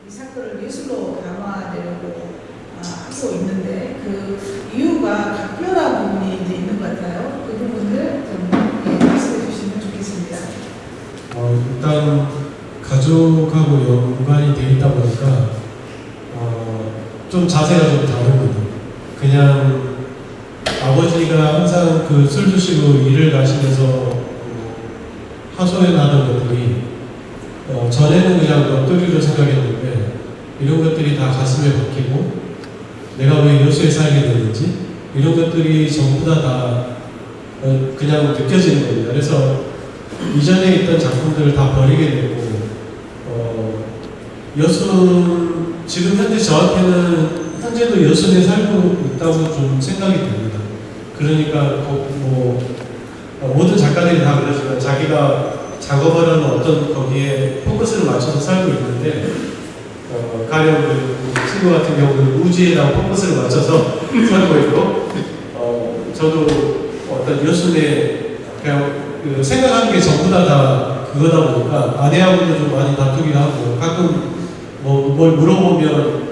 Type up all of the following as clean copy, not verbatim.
이 사건을 예술로 담아내려고 하고 있는데 그 이유가 각별한 부분이 이제 있는 것 같아요. 그 부분을 좀 말씀해 주시면 좋겠습니다. 일단 가족하고 연관이 되어 있다 보니까 좀 자세가 좀 다릅니다. 그냥 아버지가 항상 그 술 드시고 일을 가시면서 하소연하던 것들이 전에는 그냥 넋두리로 생각했는데 이런 것들이 다 가슴에 박히고 내가 왜 여수에 살게 됐는지 이런 것들이 전부 다 그냥 느껴지는 겁니다. 그래서 이전에 있던 작품들을 다 버리게 되고 여수 지금 현재 저한테는 현재도 여수에 살고 있다고 좀 생각이 됩니다. 그러니까 모든 작가들이 다 그러지만 자기가 작업을 하는 어떤 거기에 포커스를 맞춰서 살고 있는데 가령 그 친구 같은 경우는 우주에다 포커스를 맞춰서 살고 있고 저도 어떤 여수에 그냥 그 생각하는 게 전부 다 그거다 보니까 아내하고도 좀 많이 다투기도 하고 가끔 뭘 물어보면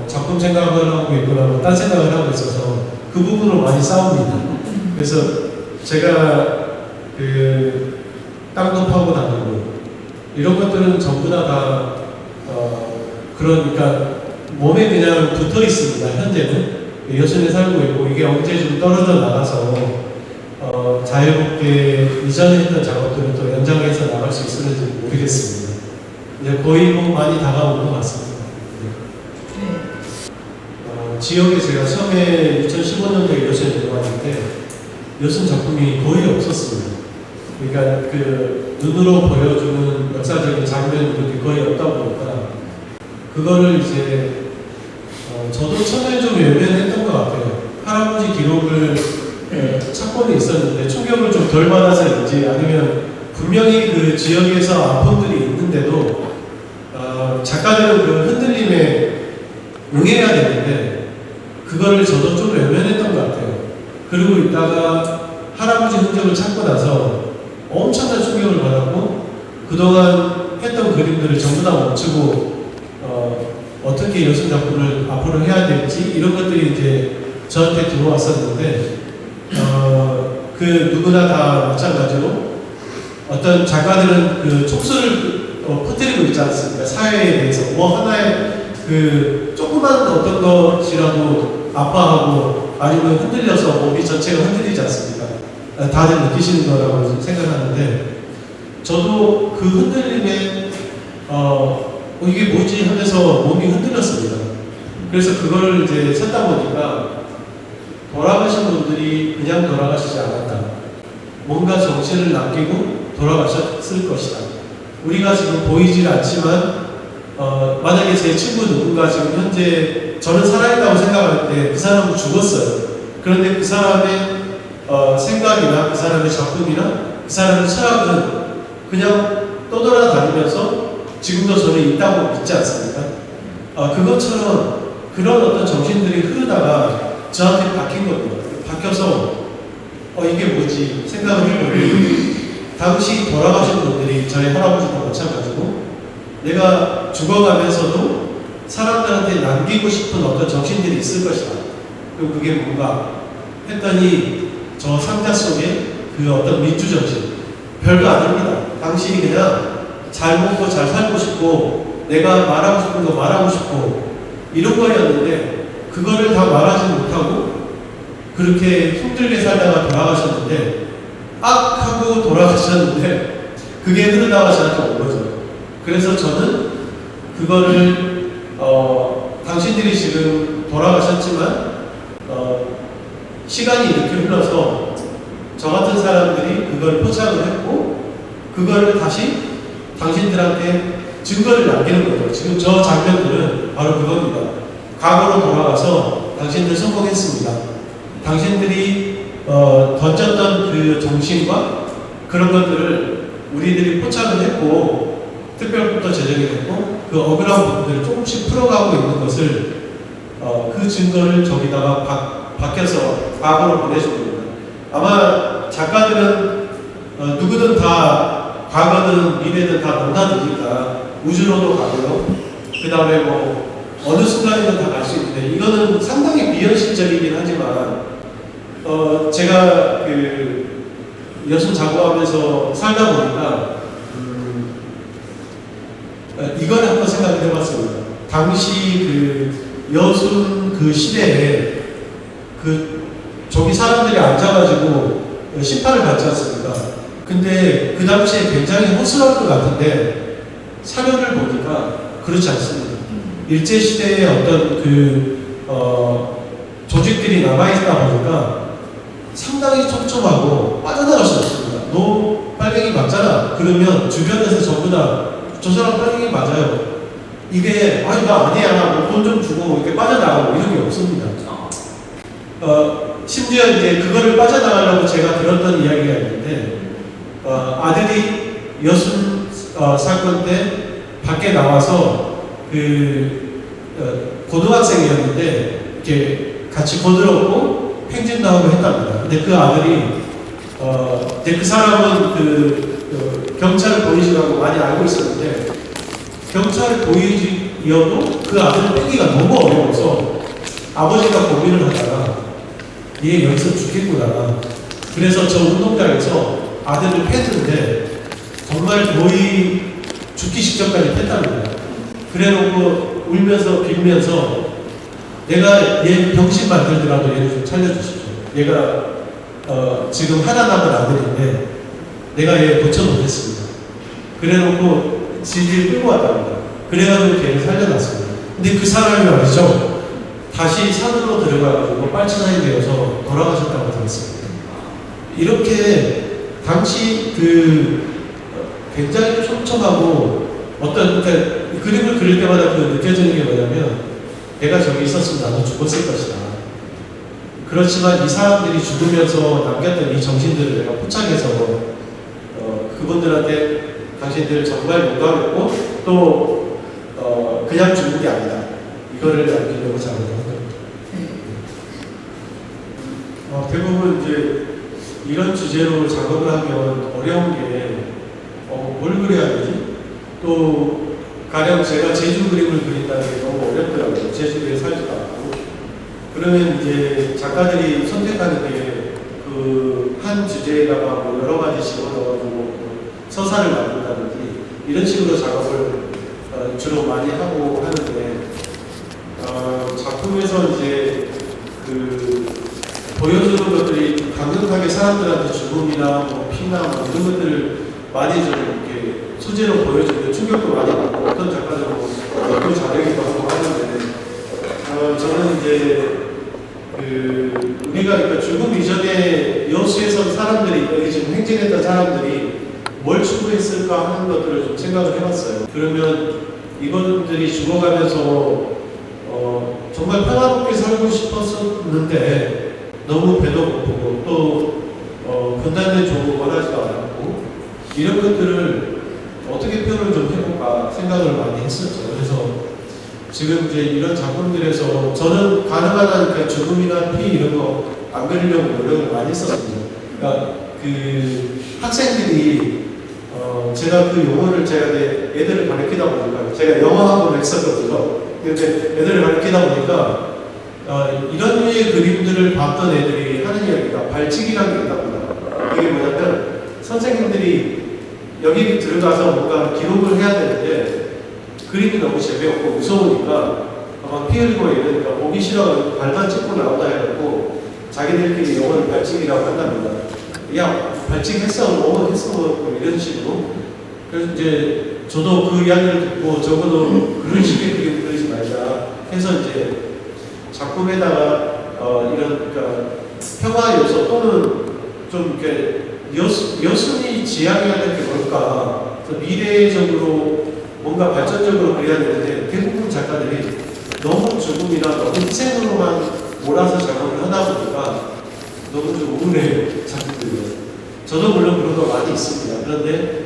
작품 생각을 하고 있거나 딴 생각을 하고 있어서 그 부분으로 많이 싸웁니다. 그래서 제가 그 땅도 파고 다니고 이런 것들은 전부 다 그러니까 몸에 그냥 붙어 있습니다. 현재는 여전히 살고 있고 이게 언제 좀 떨어져 나가서 자유롭게 이전에 했던 작업들을 또 연장해서 나갈 수 있을지 모르겠습니다. 이제 거의 많이 다가온 것 같습니다. 지역에 제가 처음에 2015년도에 여수에 내려왔는데 여수 작품이 거의 없었습니다. 그러니까 그 눈으로 보여주는 역사적인 장면들이 거의 없다 보니까 그거를 이제 저도 처음에 좀 외면했던 것 같아요. 할아버지 기록을 찾고는 있었는데 충격을 좀 덜 받아서인지 아니면 분명히 그 지역에서 아픔들이 있는데도 작가들은 그 흔들림에 응해야 되는데 그거를 저도 좀 외면했던 것 같아요. 그러고 있다가 할아버지 흔적을 찾고 나서 엄청난 충격을 받았고 그동안 했던 그림들을 전부 다 멈추고 어떻게 여수 작품을 앞으로 해야 될지 이런 것들이 이제 저한테 들어왔었는데 그 누구나 다 마찬가지로 어떤 작가들은 그 촉수를 퍼뜨리고 있지 않습니까? 사회에 대해서 하나의 그 조그만 어떤 것이라도 아파하고 아니면 흔들려서 몸이 전체가 흔들리지 않습니까? 다들 느끼시는 거라고 생각하는데 저도 그 흔들림에 이게 뭐지 하면서 몸이 흔들렸습니다. 그래서 그걸 이제 찾다 보니까 돌아가신 분들이 그냥 돌아가시지 않았다. 뭔가 정신을 남기고 돌아가셨을 것이다. 우리가 지금 보이질 않지만 만약에 제 친구 누군가 지금 현재 저는 살아있다고 생각할 때 그 사람은 죽었어요. 그런데 그 사람의 생각이나 그 사람의 작품이나 그 사람의 철학은 그냥 떠돌아다니면서 지금도 저는 있다고 믿지 않습니까? 그것처럼 그런 어떤 정신들이 흐르다가 저한테 박힌 겁니다. 박혀서 이게 뭐지 생각을 해보니 당시 돌아가신 분들이 저희 할아버지도 마찬가지고 내가 죽어가면서도 사람들한테 남기고 싶은 어떤 정신들이 있을 것이다. 그리고 그게 뭔가 했더니 저 상자 속에 그 어떤 민주정신 별거 아닙니다. 당신이 그냥 잘 먹고 잘 살고 싶고 내가 말하고 싶은 거 말하고 싶고 이런 거였는데 그거를 다 말하지 못하고 그렇게 힘들게 살다가 돌아가셨는데 하고 돌아가셨는데 그게 흐르다가 저한테 온 거죠. 그래서 저는 그거를 당신들이 지금 돌아가셨지만 시간이 이렇게 흘러서 저 같은 사람들이 그걸 포착을 했고 그거를 다시 당신들한테 증거를 남기는 거죠. 지금 저 장면들은 바로 그겁니다. 과거로 돌아가서 당신들 성공했습니다. 당신들이 던졌던 그 정신과 그런 것들을 우리들이 포착을 했고 특별부터 제정이 됐고 그 억울한 부분들을 조금씩 풀어가고 있는 것을 그 증거를 저기다가 박혀서 과거로 보내준 겁니다. 아마 작가들은 누구든 다 과거든 미래든 다 넘나드니까 우주로도 가고요. 그 다음에 뭐 어느 순간이든 다 갈 수 있는데 이거는 상당히 비현실적이긴 하지만 제가 그 여순 자고하면서 살다 보니까 이걸 한번 생각을 해봤습니다. 당시 그 여순 그 시대에 그 저기 사람들이 앉아가지고 심판을 받지 않습니까? 근데 그 당시에 굉장히 허술할 것 같은데 사료를 보니까 그렇지 않습니다. 일제시대의 어떤 조직들이 남아있다 보니까 상당히 촘촘하고 빠져나갈 수 없습니다. 너 빨갱이 맞잖아. 그러면 주변에서 전부 다 저 사람 빨갱이 맞아요. 이게 아니 나 아니야. 돈 좀 주고 이렇게 빠져나가고 이런 게 없습니다. 심지어 이제 그거를 빠져나가려고 제가 들었던 이야기가 있는데 아들이 여순 사건 때 밖에 나와서 고등학생이었는데 이렇게 같이 거들었고 팽진도 하고 했답니다. 근데 그 아들이 근데 그 사람은 경찰 보이지라고 많이 알고 있었는데 경찰 보이지여도 그 아들을 빼기가 너무 어려워서 아버지가 고민을 하다가 얘 여기서 죽겠구나. 그래서 저 운동장에서 아들을 팼는데 정말 거의 죽기 직전까지 팼답니다. 그래놓고 울면서 빌면서 내가 얘 병신 만들더라도 얘를 좀 살려주십시오. 얘가 지금 하나 남은 아들인데 내가 얘 고쳐놓겠습니다. 그래놓고 질질 끌고 왔답니다. 그래가지고 걔를 살려놨습니다. 근데 그 사람이 말이죠. 다시 산으로 들어가가지고 빨치산이 되어서 돌아가셨다고 들었습니다. 이렇게 당시 굉장히 촘촘하고 어떤 그림을 그릴 때마다 느껴지는 게 뭐냐면 내가 저기 있었으면 나도 죽었을 것이다. 그렇지만 이 사람들이 죽으면서 남겼던 이 정신들을 내가 포착해서 그분들한테 당신들 정말 용감했고 또 그냥 죽는 게 아니다. 이거를 남기려고 작업을 한 겁니다. 대부분 이제 이런 주제로 작업을 하면 어려운 게 뭘 그려야 되지? 또 가령 제가 제주 그림을 그린다는 게 너무 어렵더라고요. 제주도에 살지도 않고. 그러면 이제 작가들이 선택하는 게 그 한 주제에다가 뭐 여러 가지 집어넣어가지고 서사를 만든다든지 이런 식으로 작업을 주로 많이 하고 하는데 작품에서 이제 보여주는 것들이 강력하게 사람들한테 죽음이나 뭐 피나 뭐 이런 것들을 많이 좀 이렇게 소재로 보여주는데 충격도 많이 받고 어떤 작가들은 또 자르기도 하고 하는데 저는 이제 우리가 그러니까 죽음 이전에 여수에서 사람들이 여기 지금 행진했던 사람들이 뭘 추구했을까 하는 것들을 좀 생각을 해봤어요. 그러면 이분들이 죽어가면서 정말 평화롭게 살고 싶었었는데 너무 배도 고프고 또 분단된 조국 원하지도 않았고 이런 것들을 어떻게 표현을 좀 해볼까 생각을 많이 했었죠. 그래서 지금 이제 이런 작품들에서 저는 가능한 한 그러니까 죽음이나 피 이런 거 안 그리려고 노력을 많이 했었습니다. 그러니까 학생들이 제가 그 용어를 제가 애들을 가르치다 보니까 제가 영어 학원을 했었거든요. 근데 애들을 가르치다 보니까 이런 류의 그림들을 봤던 애들이 하는 이야기가 발칙이라는 게 있답니다. 이게 뭐냐면 선생님들이 여기 들어가서 뭔가 기록을 해야 되는데 그림이 너무 재미없고 무서우니까 막 피 흘리고 이러니까 보기 싫어 발단 찍고 나온다 해갖고 자기들끼리 영어를 발칙이라고 한답니다. 야 발칙했어 뭐 했어 뭐 이런 식으로. 그래서 이제 저도 그 이야기를 듣고 적어도 그런 식의 그림 그리지 말자 해서 이제 작품에다가 이런 그러니까 평화 요소 또는 좀 이렇게 여순이 지향해야 될 게 뭘까? 미래적으로 뭔가 발전적으로 그려야 되는데 대부분 작가들이 너무 죽음이나 너무 희생으로만 몰아서 작업을 하다 보니까 너무 좀 우울해요 작품들이. 저도 물론 그런 거 많이 있습니다. 그런데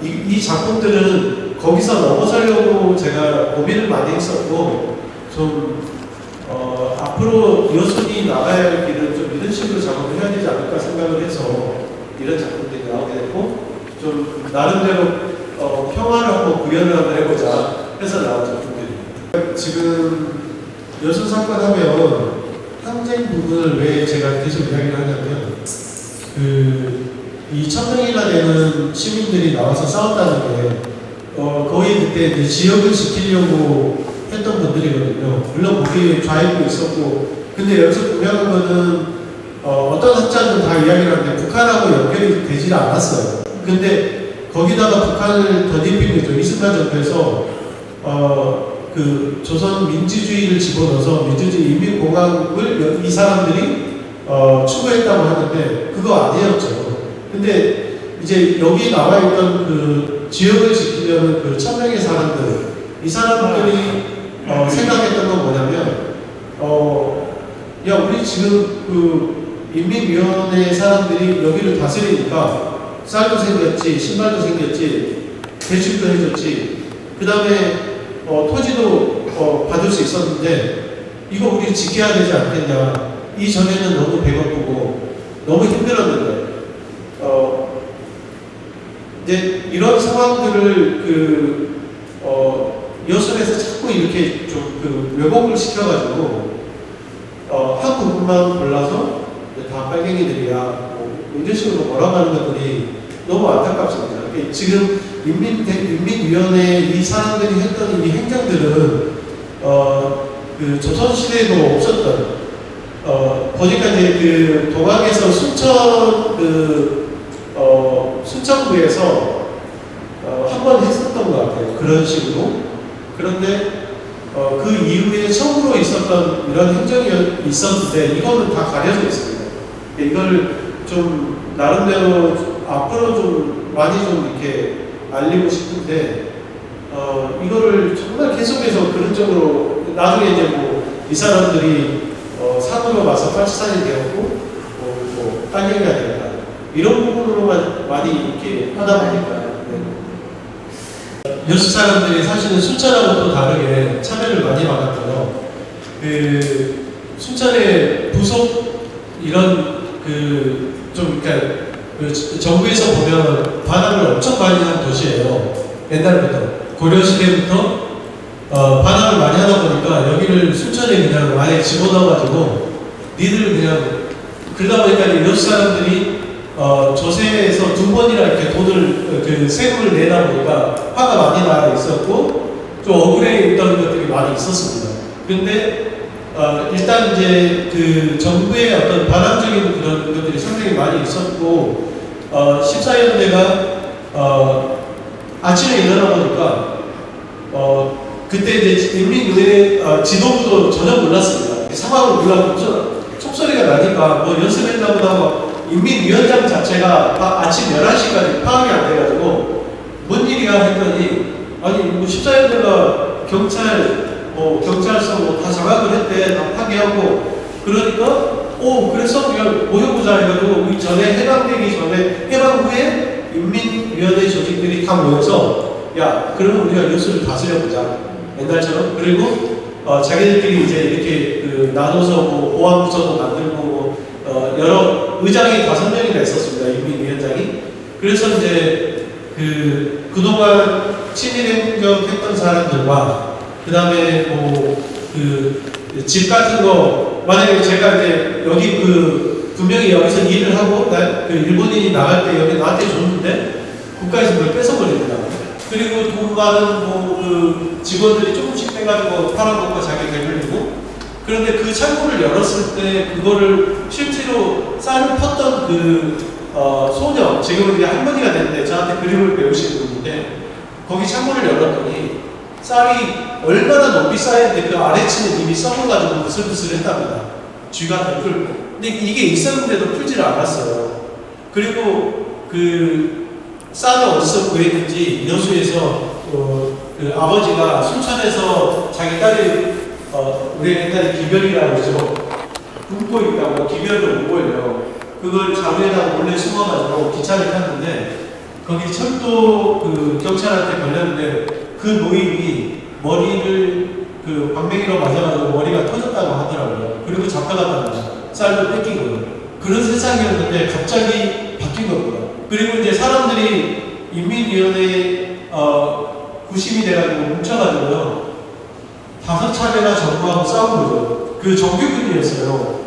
이 작품들은 거기서 넘어서려고 제가 고민을 많이 했었고 좀 앞으로 여순이 나가야 할 길은 좀 이런 식으로 작업을 해야 되지 않을까 생각을 해서 이런 작품들이 나오게 됐고 좀 나름대로 평화를 한번 구현을 한번 해보자 해서 나온 작품들이에요. 지금 여수 사건 하면 항쟁 부분을 왜 제가 계속 이야기를 하냐면 이 1000명이나 되는 시민들이 나와서 싸웠다는 게 거의 그때 이제 지역을 지키려고 했던 분들이거든요. 물론 거기에 좌익도 있었고, 근데 여기서 분명한 거는 어떤 학자는 다 이야기를 하는데 북한하고 연결이 되질 않았어요. 근데 거기다가 북한을 덧입힌 거죠. 이승만 정부에서 그 조선 민주주의를 집어넣어서 민주주의 인민공화국을 이 사람들이 추구했다고 하는데 그거 아니었죠. 근데 이제 여기 나와 있던 그 지역을 지키려는 그 1000명의 사람들, 이 사람들이 생각했던 건 뭐냐면 야 우리 지금 그 인민위원회 사람들이 여기를 다스리니까 쌀도 생겼지, 신발도 생겼지, 대출도 해줬지, 그 다음에 토지도 받을 수 있었는데 이거 우리 지켜야 되지 않겠냐. 이전에는 너무 배고프고 너무 힘들었는데 이제 이런 상황들을 여수에서 자꾸 이렇게 좀 그 왜곡을 시켜가지고 한 부분만 골라서 다 빨갱이들이야 뭐 이런 식으로 몰아가는 것들이 너무 안타깝습니다. 지금 인민위원회 이 사람들이 했던 이 행정들은 그 조선시대에도 없었던 보니까 이제 그 동학에서 순천구에서 한 번 했었던 것 같아요. 그런 식으로. 그런데 그 이후에 처음으로 있었던 이런 행정이 있었는데 이거는 다 가려져 있습니다. 이걸 좀 나름대로 앞으로 좀 많이 좀 이렇게 알리고 싶은데 이거를 정말 계속해서 그런 쪽으로 나중에 이제 뭐 이 사람들이 산으로 와서 빨치산이 되었고 뭐 빨갱이가 되었다 이런 부분으로만 많이 이렇게 하다 보니까 여수 사람들이 사실은 순천하고 또 다르게 참여를 많이 받았고요. 그 순천의 부속 이런 그 좀 그러니까 그 정부에서 보면 반합을 엄청 많이 한 도시예요. 옛날부터 고려시대부터 반합을 많이 하다 보니까 여기를 순천에 그냥 아예 집어넣어가지고 니들 그냥 그러다 보니까 여수 사람들이 조세에서 2번이나 이렇게 돈을 그 세금을 내다 보니까 화가 많이 나 있었고 좀 억울해 있던 것들이 많이 있었습니다. 근데 일단 이제 그 정부의 어떤 반항적인 그런 것들이 상당히 많이 있었고 14년대가 아침에 일어나 보니까 그때 이제 인민위원회 지도부도 전혀 몰랐습니다. 상황을 몰라서 촉소리가 나니까 뭐 연습했나 보다 하고 인민위원장 자체가 아침 11시까지 파악이 안 돼가지고 뭔 일이야 했더니 아니 뭐 14년대가 경찰서 뭐 다 장악을 했대. 다 파괴하고 그러니까 그래서 우리가 모여보자 해가지고 우리 전에 해방되기 전에 해방 후에 인민위원회 조직들이 다 모여서 야 그러면 우리가 여수를 다스려보자 옛날처럼. 그리고 자기들끼리 이제 이렇게 그 나눠서 뭐 보안부서도 만들고 여러 의장이 5명이나 있었습니다. 인민위원장이. 그래서 이제 그동안 친일행정했던 사람들과 그 다음에 뭐 그 집 같은 거 만약에 제가 이제 여기 그 분명히 여기서 일을 하고 그 일본인이 나갈 때 여기 나한테 줬는데 국가에서 그걸 뺏어버립니다. 그리고 돈 많은 뭐 그 직원들이 조금씩 빼가지고 팔아먹고 자기 배불리고. 그런데 그 창고를 열었을 때 그거를 실제로 쌀을 펐던 그 소녀, 지금은 이제 할머니가 됐는데 저한테 그림을 배우시는 분인데 거기 창고를 열었더니 쌀이 얼마나 높이 쌓였는데 그 아래층은 이미 썩어가지고 부슬부슬했답니다. 쥐가 더 끓고. 근데 이게 있었는데도 풀지를 않았어요. 그리고 그 쌀을 어디서 구했는지 여수에서 그 아버지가 순천에서 자기 딸이 우리 옛날에 기별이라고 그러죠. 굶고 있다고 기별을 못 보여요. 그걸 자루에다가 몰래 숨어가지고 기차를 탔는데 거기 철도 그 경찰한테 걸렸는데 그 노인이 머리를 그 방맹이로 맞아가지고 머리가 터졌다고 하더라고요. 그리고 잡혀갔답니다. 쌀도 뺏기고요. 그런 세상이었는데 갑자기 바뀐 겁니다. 그리고 이제 사람들이 인민위원회 구심이 돼가지고 뭉쳐가지고요. 5차례나 정부하고 싸운 거죠. 그 정규군이었어요.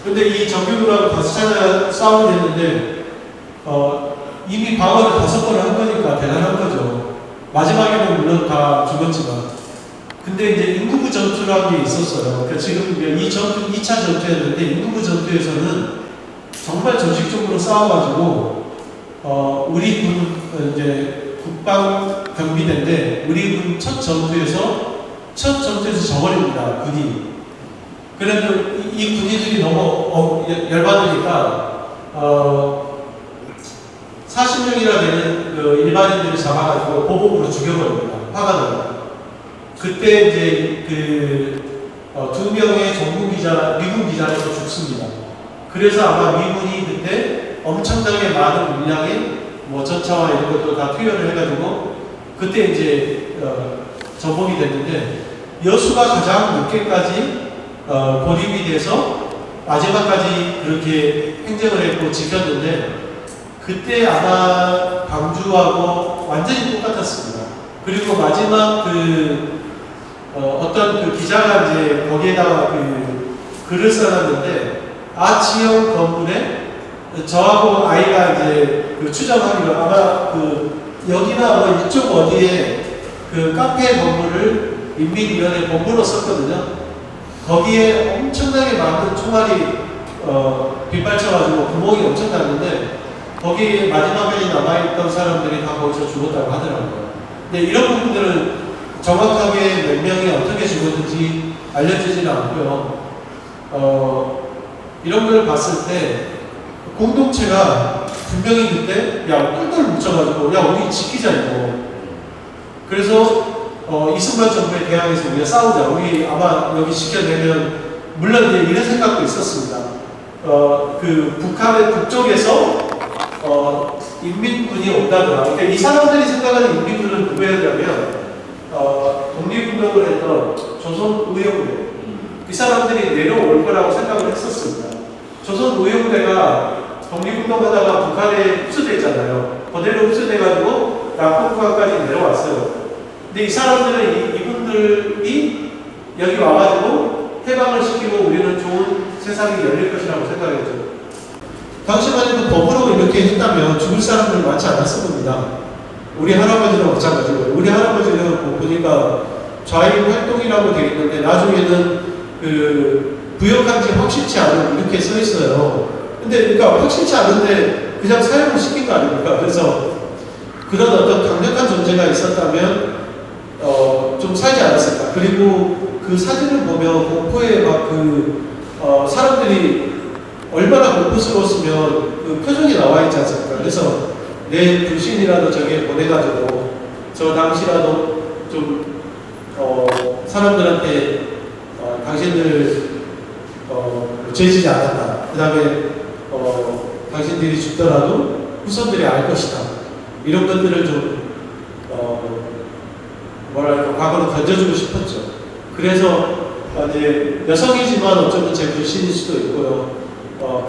근데 이 정규군하고 5차례 싸움이 됐는데, 이미 방어를 5번을 한 거니까 대단한 거죠. 마지막에는 물론 다 죽었지만. 근데 이제 인구부 전투라는 게 있었어요. 그러니까 지금 이 전투, 2차 전투였는데, 인구부 전투에서는 정말 조직적으로 싸워가지고, 우리 군, 이제 국방 경비대인데, 우리 군 첫 전투에서 져버립니다, 군이. 그래도 이 군인들이 너무 열받으니까, 40명이나 되는 그 일반인들을 잡아가지고 보복으로 죽여버립니다. 화가 나요. 그때 이제 두 명의 미군 기자가 죽습니다. 그래서 아마 미군이 그때 엄청나게 많은 물량의 뭐 전차와 이런 것도 다 투여를 해가지고 그때 이제 전복이 됐는데 여수가 가장 늦게까지 고립이 돼서 마지막까지 그렇게 행정을 했고 지켰는데 그때 아마 광주하고 완전히 똑같았습니다. 그리고 마지막 어떤 그 기자가 이제 거기에다가 글을 써놨는데 아치형 건물에 저하고 아이가 이제 추정하기로 아마 여기나 뭐 이쪽 어디에 그 카페 건물을 인민위원회 본부로 썼거든요. 거기에 엄청나게 많은 총알이 빗발쳐가지고 구멍이 엄청 났는데 거기 마지막에 남아있던 사람들이 다 거기서 죽었다고 하더라고요. 근데 이런 부분들은 정확하게 몇 명이 어떻게 죽었는지 알려지지는 않고요. 이런 걸 봤을 때 공동체가 분명히 그때 야 똘똘 뭉쳐가지고 야 우리 지키자 이거. 그래서 이승만 정부에 대항해서 우리가 싸우자. 우리 아마 여기 지켜내면 물론 이제 이런 생각도 있었습니다. 북한의 북쪽에서 인민군이 온다더라. 그러니까 이 사람들이 생각하는 인민군은 누구였냐면 독립운동을 했던 조선의용부대. 이 사람들이 내려올 거라고 생각을 했었습니다. 조선의용부대가 독립운동하다가 북한에 흡수됐잖아요. 그대로 흡수돼가지고 남북한까지 내려왔어요. 근데 이 사람들은 이분들이 여기 와가지고 해방을 시키고 우리는 좋은 세상이 열릴 것이라고 생각했죠. 당시만 해도 법으로 이렇게 했다면 죽을 사람들 많지 않았을 겁니다. 우리 할아버지는 마찬가지고요. 우리 할아버지는 보니까 좌익 활동이라고 되어 있는데 나중에는 부역한 지 확실치 않은 이렇게 써 있어요. 근데 그러니까 확실치 않은데 그냥 사용을 시킨 거 아닙니까? 그래서 그런 어떤 강력한 존재가 있었다면 좀 살지 않았을까. 그리고 그 사진을 보면 공포에 막 사람들이 얼마나 공포스러웠으면 그 표정이 나와 있지 않습니까? 그래서 내 불신이라도 저기에 보내가지고 저 당시라도 좀 사람들한테 당신들 죄지지 않았다. 그 다음에 당신들이 죽더라도 후손들이 알 것이다. 이런 것들을 좀 뭐랄까 과거로 던져주고 싶었죠. 그래서 이제 여성이지만 어쩌면 제 불신일 수도 있고요.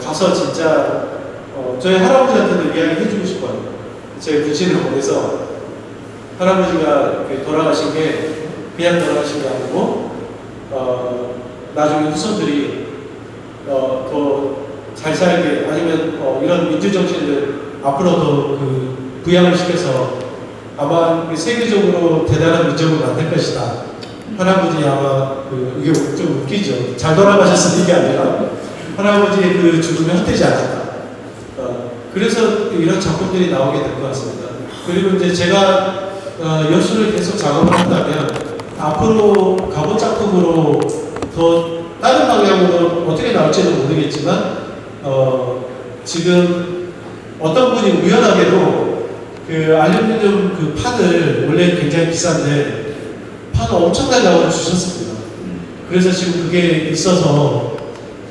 가서 진짜 저희 할아버지한테도 이야기 해주고 싶어요. 제 불신을 보내서 할아버지가 돌아가신 게 그냥 돌아가신 게 아니고 나중에 후손들이 더 잘 살게 아니면 이런 민주정신을 앞으로 더 부양을 시켜서 아마 세계적으로 대단한 민족을 만들 것이다. 할아버지 아마 이게 좀 웃기죠. 잘 돌아가셨을 게 아니라 할아버지의 죽음이 헛되지 않았다. 그래서 이런 작품들이 나오게 될 것 같습니다. 그리고 이제 제가 여수를 계속 작업을 한다면 앞으로 가본 작품으로 더 다른 방향으로 어떻게 나올지는 모르겠지만 지금 어떤 분이 우연하게도 알루미늄 판을 원래 굉장히 비싼데 판을 엄청나게 나와 주셨습니다. 그래서 지금 그게 있어서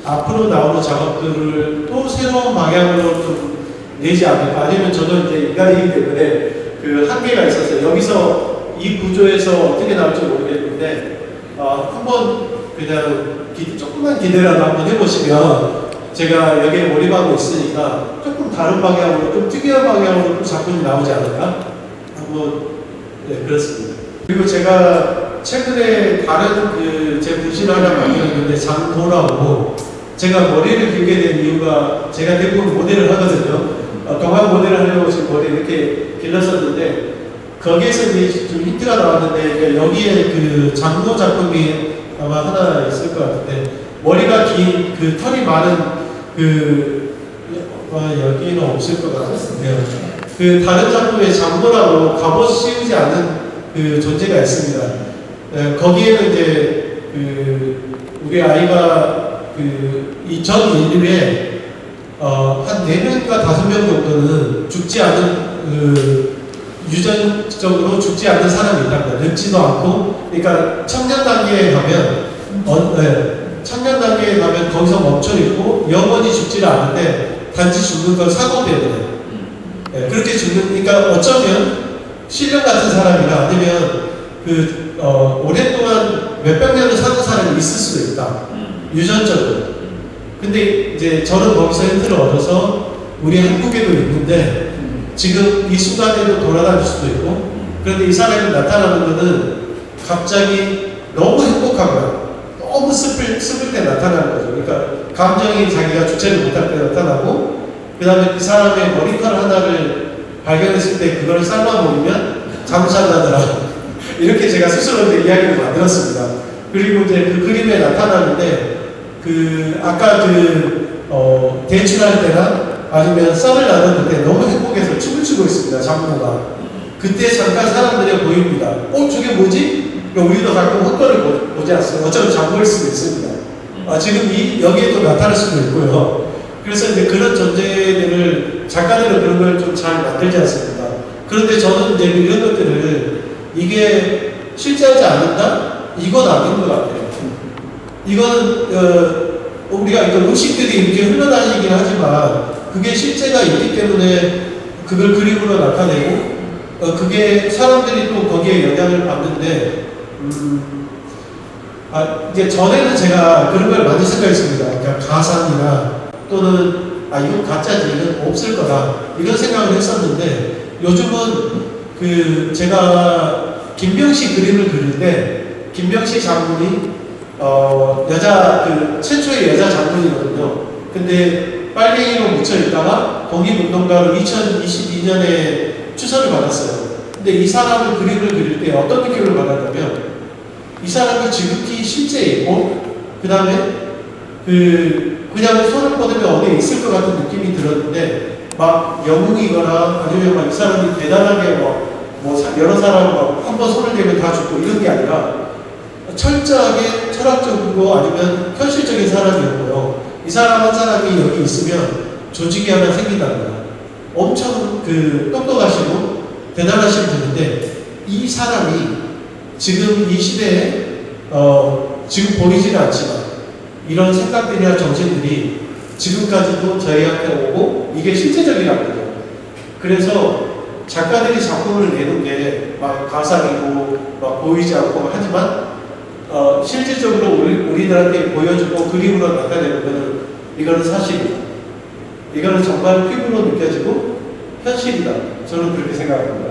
앞으로 나오는 작업들을 또 새로운 방향으로 좀 내지 않을까. 아니면 저는 이제 인간이기 때문에 한계가 있어서 여기서 이 구조에서 어떻게 나올지 모르겠는데 한번 그냥 조금만 기대라도 한번 해보시면 제가 여기에 몰입하고 있으니까 조금 다른 방향으로 좀 특이한 방향으로 또 작품이 나오지 않을까? 한번 그렇습니다. 그리고 제가 최근에 다른 제 분신을 하나 만들었는데 장도라고 제가 머리를 길게 된 이유가 제가 대부분 모델을 하거든요. 동안 모델을 하려고 지금 머리 이렇게 길렀었는데 거기에서 이제 좀 힌트가 나왔는데 여기에 그 장도 작품이 아마 하나 있을 것 같은데 머리가 긴 털이 많은 여기는 없을 것 같은데요. 다른 작품에 장도라고 갑옷 씌우지 않는 존재가 있습니다. 거기에는 이제 우리 아이가 이 전 인류에 한 4명과 5명 정도는 죽지 않은 유전적으로 죽지 않는 사람이 있답니다. 늙지도 않고, 그러니까 청년 단계에 가면 청년 단계에 가면 거기서 멈춰 있고 영원히 죽지를 않는데 단지 죽는 건 사고 때문에 그렇게 죽는, 그러니까 어쩌면 신령 같은 사람이나 아니면 오랫동안 몇백 년을 사는 사람이 있을 수도 있다. 유전적으로. 근데 이제 저는 거기서 힌트를 얻어서 우리 한국에도 있는데 지금 이 순간에도 돌아다닐 수도 있고, 그런데 이 사람이 나타나는 것은 갑자기 너무 행복하거나 너무 슬플 때 나타나는 거죠. 그러니까 감정이 자기가 주체를 못할 때 나타나고, 그 다음에 그 사람의 머리털 하나를 발견했을 때 그걸 삶아 먹으면 잠잘 나더라. 이렇게 제가 스스로 이야기를 만들었습니다. 그리고 이제 그 그림에 나타나는데 아까 대출할 때나 아니면 썰을 나누는 때 너무 행복해서 춤을 추고 있습니다. 장모가. 그때 잠깐 사람들이 보입니다. 저게 뭐지? 우리도 가끔 헛걸을 보지 않습니까? 어쩌면 장모일 수도 있습니다. 지금 여기에도 나타날 수도 있고요. 그래서 이제 그런 존재들을 작가들은 그런 걸 좀 잘 만들지 않습니까? 그런데 저는 이제 이런 것들을 이게 실제하지 않는다? 이건 아닌 것 같아요. 이거는 우리가 의식들이 이렇게 흘러다니긴 하지만 그게 실제가 있기 때문에 그걸 그림으로 나타내고 그게 사람들이 또 거기에 영향을 받는데 이제 전에는 제가 그런 걸 많이 생각했습니다. 그러니까 가상이나 또는 이건 가짜지, 이건 없을 거다 이런 생각을 했었는데 요즘은 제가 김병식 그림을 그릴 때 김병식 장군이 최초의 여자 장군이거든요. 근데 빨갱이로 묻혀 있다가 독립운동가로 2022년에 추서를 받았어요. 근데 이 사람을 그림을 그릴 때 어떤 느낌을 받았냐면 이 사람이 지극히 실제이고 그 다음에 그냥 손을 뻗으면 어디에 있을 것 같은 느낌이 들었는데 막 영웅이거나 아니면 막 이 사람이 대단하게 여러 사람 한 번 손을 대면 다 죽고 이런 게 아니라 철저하게 철학적이고 아니면 현실적인 사람이었고요. 이 사람 한 사람이 여기 있으면 조직이 하나 생긴답니다. 엄청 똑똑하시고 대단하신 분인데 이 사람이 지금 이 시대에 지금 보이지는 않지만 이런 생각들이나 정신들이 지금까지도 저희한테 오고 이게 실제적이라는 거죠. 그래서 작가들이 작품을 내는 게 막 가상이고 막 보이지 않고 하지만 실질적으로 우리들한테 보여주고 그림으로 나타내는 것은 이거는 사실이다. 이거는 정말 피부로 느껴지고 현실이다. 저는 그렇게 생각합니다.